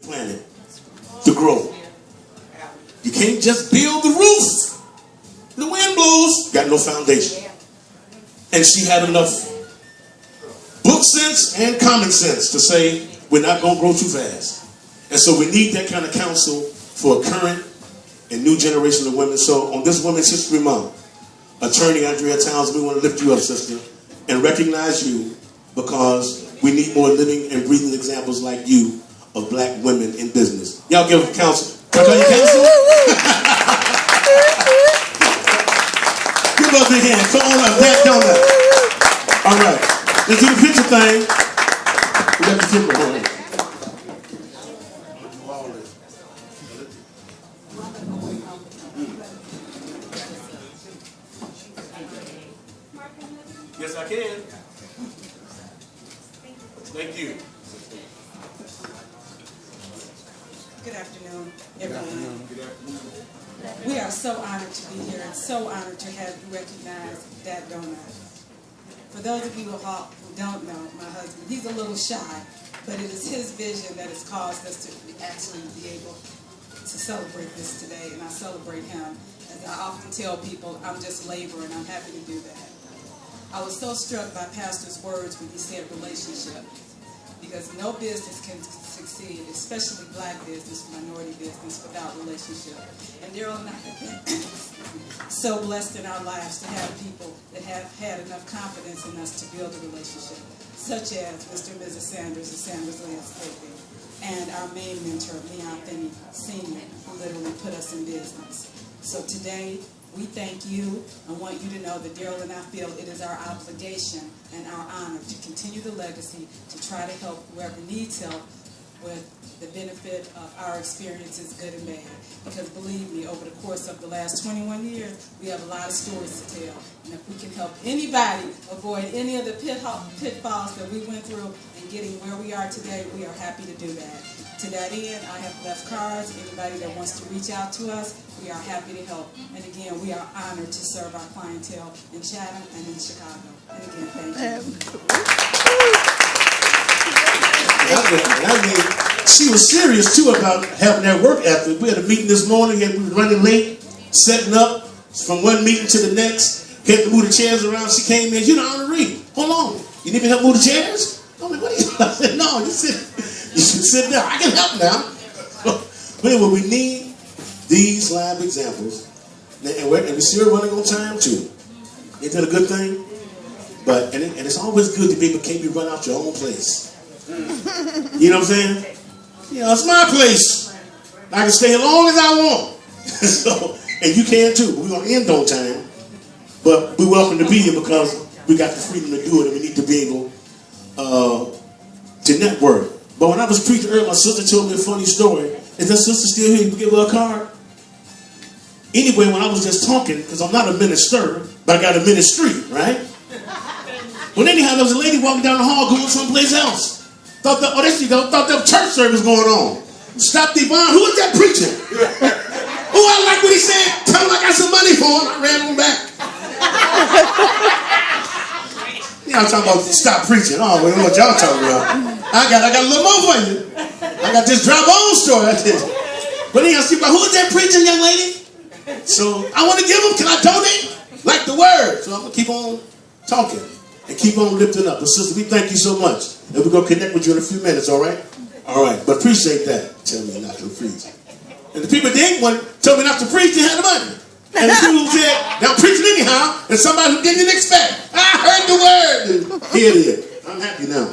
planet to grow. You can't just build the roof. The wind blows, got no foundation. And she had enough book sense and common sense to say, we're not going to grow too fast. And so we need that kind of counsel for a current and new generation of women. So on this Women's History Month, Attorney Andrea Townsend, we want to lift you up, sister, and recognize you, because we need more living and breathing examples like you of black women in business. Y'all give them counsel. Counsel? Give us a hand. Come on up. That donut. All right. Let's do the picture thing. We got the camera on. Yes, I can. Thank you. Good afternoon, everyone. Good afternoon. We are so honored to be here and so honored to have you recognize that donut. For those of you who don't know, my husband, he's a little shy, but it is his vision that has caused us to actually be able to celebrate this today, and I celebrate him. As I often tell people, I'm just labor, and I'm happy to do that. I was so struck by Pastor's words when he said relationship, because no business can succeed, especially black business, minority business, without relationship. And Daryl and I have been so blessed in our lives to have people that have had enough confidence in us to build a relationship, such as Mr. and Mrs. Sanders of Sanders Landscaping, and our main mentor, Leon Finney Sr., who literally put us in business. So today, we thank you and want you to know that Daryl and I feel it is our obligation and our honor to continue the legacy, to try to help whoever needs help with the benefit of our experiences, good and bad. Because believe me, over the course of the last 21 years, we have a lot of stories to tell. And if we can help anybody avoid any of the pitfalls that we went through and getting where we are today, we are happy to do that. To that end, I have left cards. Anybody that wants to reach out to us, we are happy to help. And again, we are honored to serve our clientele in Chatham and in Chicago. And again, thank you. I mean, she was serious too about having that work ethic. We had a meeting this morning, and we were running late, setting up from one meeting to the next. Had to move the chairs around. She came in. You're the honoree. Hold on. You need me to help move the chairs? I'm like, what are you? I said, no. You should sit down. I can help now. But anyway, we need these live examples, and we still running on time too. Ain't that a good thing? But and it's always good to be able to keep you run out your own place. You know what I'm saying? You know, it's my place. I can stay as long as I want. So, and you can too. We're gonna end on time, but we're welcome to be here because we got the freedom to do it, and we need to be able to network. But when I was preaching earlier, my sister told me a funny story. Is that sister still here? You can give her a card? Anyway, when I was just talking, because I'm not a minister, but I got a ministry, right? Well, anyhow, there was a lady walking down the hall going someplace else. Thought there was church service going on. Stopped Yvonne. Who was that preaching? Oh, I like what he said. Tell him I got some money for him. I ran on back. Yeah, I'm talking about stop preaching. Oh, we know what y'all talking about. I got a little more for you. I got this dry bone story. I did. But then I see, who is that preaching, young lady? So I want to give them. Can I donate? Like the word. So I'm gonna keep on talking and keep on lifting up. But sister, we thank you so much, and we're gonna connect with you in a few minutes. All right? All right. But appreciate that. Tell me not to preach. And the people didn't tell me not to preach. They had the money. And the people who said, "Now I'm preaching anyhow," and somebody who didn't expect. I heard the word. And here it is. I'm happy now.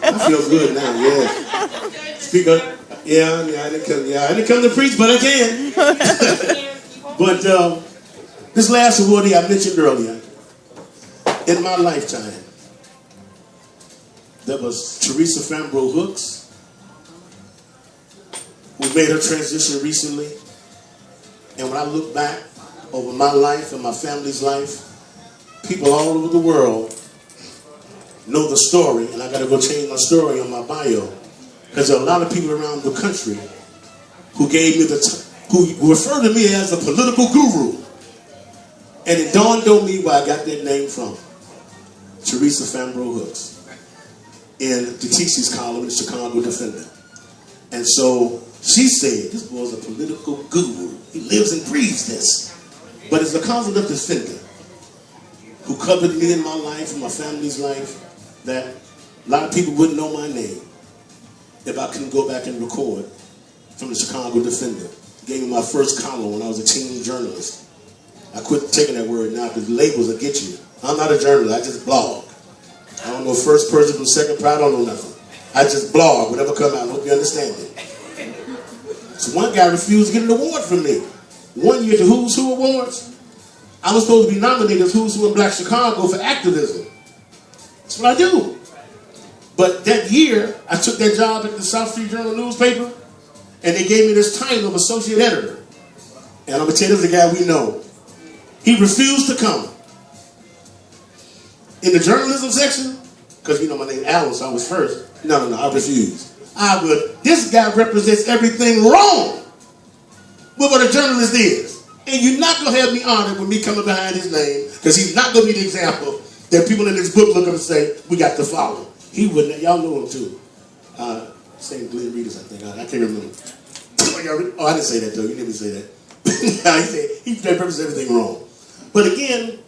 I feel good now. Yeah. Speak up. Yeah. I didn't come to preach, but I can. But this last awardee I mentioned earlier, in my lifetime, there was Teresa Fambro Hooks, who made her transition recently. And when I look back over my life and my family's life, people all over the world know the story, and I got to go change my story on my bio, because there are a lot of people around the country who gave me who refer to me as a political guru. And it dawned on me where I got that name from. Teresa Fambro Hooks in the TC's column in the Chicago Defender. And And so she said, this boy's a political guru. He lives and breathes this. But as a causative defender who covered me in my life and my family's life, that a lot of people wouldn't know my name if I couldn't go back and record from the Chicago Defender. Gave me my first column when I was a teen journalist. I quit taking that word now because labels will get you. I'm not a journalist, I just blog. I don't know first person from second part, I don't know nothing. I just blog, whatever come out, I hope you understand it. So one guy refused to get an award from me. One year at the Who's Who Awards, I was supposed to be nominated as Who's Who in Black Chicago for activism. That's what I do. But that year, I took that job at the South Street Journal newspaper, and they gave me this title of associate editor. And I'm going to tell you, this is a guy we know. He refused to come. In the journalism section, because you know my name Alan, so I was first. No, I refused. This guy represents everything wrong with what a journalist is. And you're not going to have me honored with me coming behind his name, because he's not going to be the example that people in this book look up and say, we got to follow. He wouldn't. Y'all know him too. St. Glenn Readers, I think. I can't remember. Oh, I didn't say that though. You didn't say that. He represents everything wrong. But again,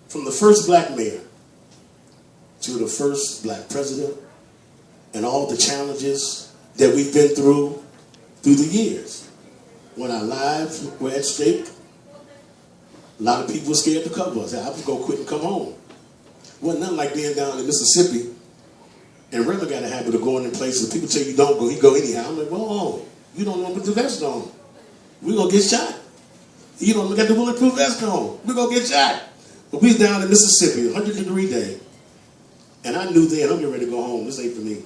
from the first black mayor to the first black president and all the challenges that we've been through the years. When our lives were at stake, a lot of people were scared to cover us. I was going to quit and come home. Wasn't nothing like being down in Mississippi. And Reverend got a habit of going in places. People tell you don't go, he go anyhow. I'm like, whoa, you don't know what the vest on. We're going to get shot. You don't got the bulletproof vest on. We're going to get shot. But we was down in Mississippi, 100-degree day. And I knew then, I'm getting ready to go home. This ain't for me.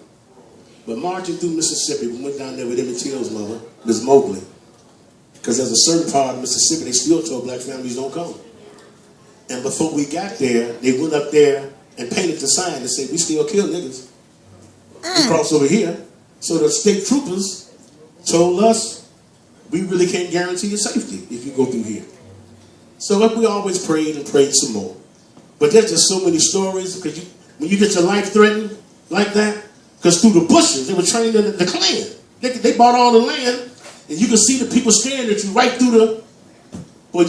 But marching through Mississippi, we went down there with Emmett Till's mother, Ms. Mobley. Because there's a certain part of Mississippi, they still told black families don't come. And before we got there, they went up there and painted the sign that said, we still kill niggas. We cross over here. So the state troopers told us, we really can't guarantee your safety if you go through here. So we always prayed and prayed some more. But there's just so many stories, because when you get your life threatened like that, because through the bushes, they were trained in the Klan. They bought all the land, and you could see the people staring at you right through the... Well,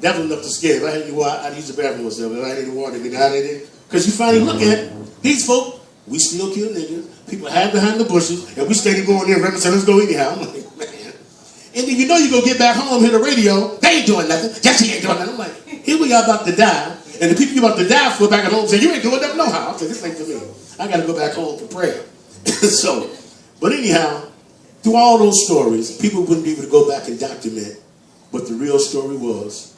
that was enough to scare. If I had any water, I'd use the bathroom myself. If I had any water, because you finally look at these folk, we still kill niggas. People hide behind the bushes, and we steady going there, Reverend said, let's go anyhow. I'm like, man. And then you know you're going to get back home, hear the radio, they ain't doing nothing. Jesse ain't doing nothing. I'm like, here we are about to die, and the people you're about to die for back at home say, you ain't doing nothing no how. I said, this ain't for me. I got to go back home for prayer. But anyhow, through all those stories, people wouldn't be able to go back and document what the real story was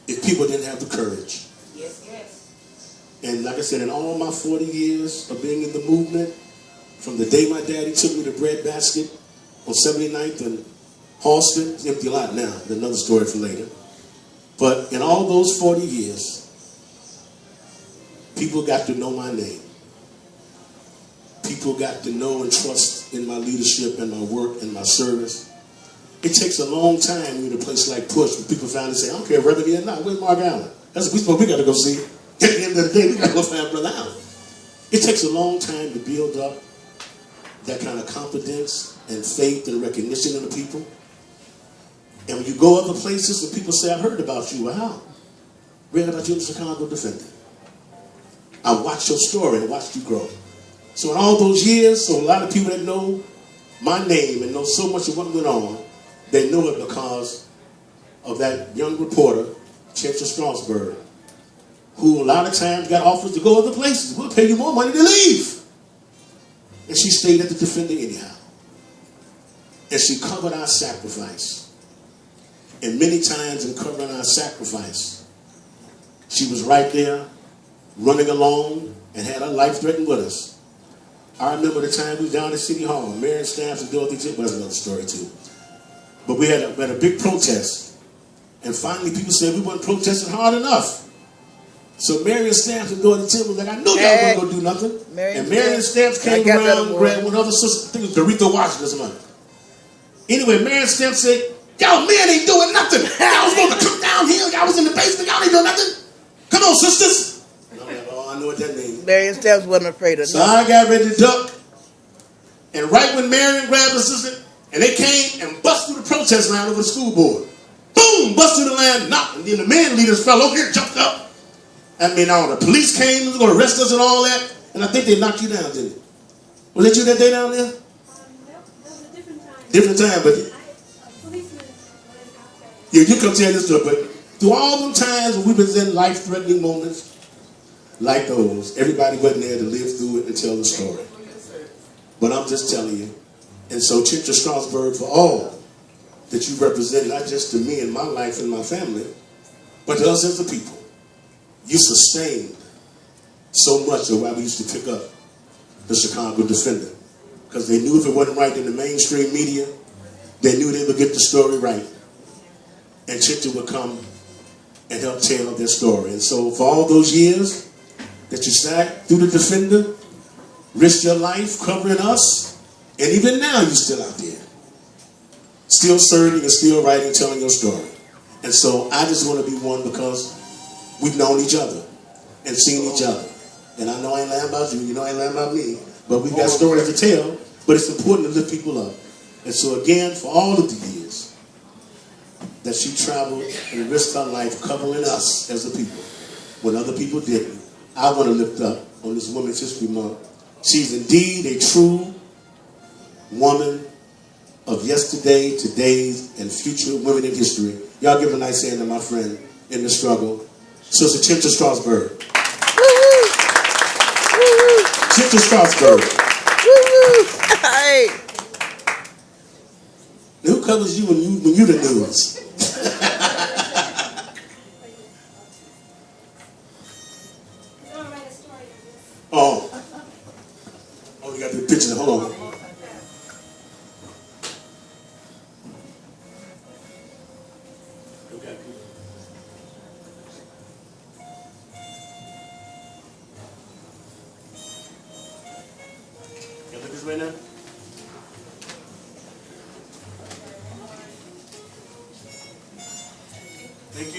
if people didn't have the courage. Yes. And like I said, in all my 40 years of being in the movement, from the day my daddy took me to Bread Basket on 79th and Halston, it's empty lot now, another story for later. But in all those 40 years, people got to know my name. People got to know and trust in my leadership and my work and my service. It takes a long time when you're in a place like Push, when people finally say, I don't care whether they're not, where's Mark Allen? That's what we got to go see. At the end of the day, we got to go find Brother Allen. It takes a long time to build up that kind of confidence and faith and recognition in the people. And when you go other places and people say, I've heard about you, well, how? Read about you in the Chicago Defender. I watched your story and watched you grow. So in all those years, so a lot of people that know my name and know so much of what went on, they know it because of that young reporter, Chancellor Strasburg, who a lot of times got offers to go other places. We'll pay you more money to leave. And she stayed at the Defender anyhow. And she covered our sacrifice. And many times in covering our sacrifice, she was right there, running along, and had her life threatened with us. I remember the time we were down at City Hall, Marion Stamps and Dorothy Jim, well, that's another story too. But we had a big protest. And finally people said we weren't protesting hard enough. So Marion Stamps and Dorothy Jim was like, I knew y'all weren't going to do nothing. And Marion Stamps came around, grabbed one other sister, I think it was Aretha Washington or something. Anyway, Marion Stamps said, y'all men ain't doing nothing. Y'all was going to come down here, y'all was in the basement, y'all ain't doing nothing. Come on, sisters. And I'm like, oh, I know what that means. Marion Stamps wasn't afraid of So I got ready to duck. And right when Marion grabbed her sister, and they came and bust through the protest line over the school board. Boom! Bust through the line, knocked. And then the man leaders fell over here, jumped up. I mean, all the police came, they were going to arrest us and all that. And I think they knocked you down, didn't they? Was it you that day down there? That was a different time. Different time, but A policeman went out there. yeah, you come tell this story. But through all them times when we've been in life-threatening moments like those, everybody wasn't there to live through it and tell the story. But I'm just telling you. And so, Teacher Strasberg, for all that you represent, not just to me and my life and my family, but to us as a people, you sustained so much of why we used to pick up the Chicago Defender. Because they knew if it wasn't right in the mainstream media, they knew they would get the story right. And Chicha would come and help tell their story. And so for all those years that you sat through the Defender, risked your life covering us, and even now you're still out there. Still serving and still writing, telling your story. And so I just want to be one because we've known each other and seen each other. And I know I ain't lying about you, you know I ain't lying about me, but we've got stories to tell, but it's important to lift people up. And so again, for all of the years that she traveled and risked her life covering us as a people, when other people didn't, I want to lift up on this Women's History Month. She's indeed a true woman of yesterday, today's, and future women in history. Y'all give a nice hand to my friend in the struggle, Sister Teacher Strasberg. Teacher Strasberg. Hey. Who covers you when you the news? Oh. Oh, you got the picture. Hold on. Okay. Can I look at this right now? Thank you.